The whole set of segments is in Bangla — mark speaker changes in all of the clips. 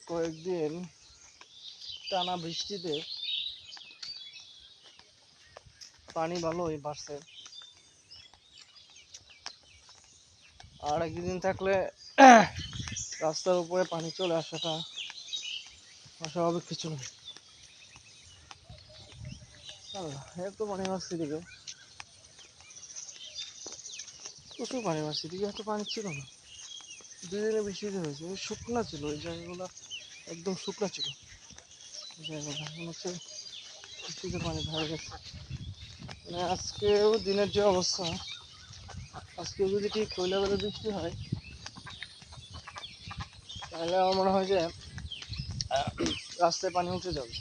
Speaker 1: কয়েকদিন টানা বৃষ্টিতে পানি ভালোই বাড়ছে, আর একদিন থাকলে রাস্তার উপরে পানি চলে আসাটা অস্বাভাবিক কিছু নয়। এত পানি মারছি দিকে, প্রচুর পানি মারছি দিকে, এত পানি ছিল না। দুদিনে বৃষ্টিতে হয়েছে, শুকনা ছিল ওই জায়গাগুলো, একদম শুকনা ছিল ওই জায়গাগুলো। এখন হচ্ছে বৃষ্টিতে পানি ভরে গেছে। মানে আজকেও দিনের যে অবস্থা, আজকে যদি ঠিক কয়লা বেলা বৃষ্টি হয় তাহলে আমার মনে হয় যে রাস্তায় পানি উঠে যাবে।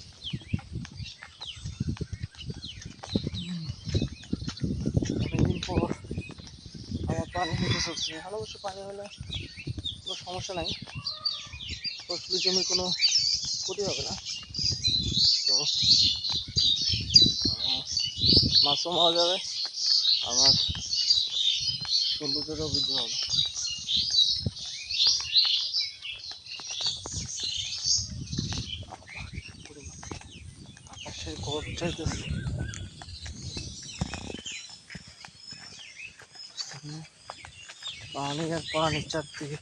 Speaker 1: অনেকদিন পর আমার পানি হেঁটে চলছে। ভালো, অবশ্য পানি হলে কোনো সমস্যা নাই, ফসলি জমির কোনো ক্ষতি হবে না, তো মাছও মারা যাবে, আমার সৌন্দর্যটাও বৃদ্ধি হবে। আকাশের গরম চাইতেছে, পানি আর পানি চারদিকে।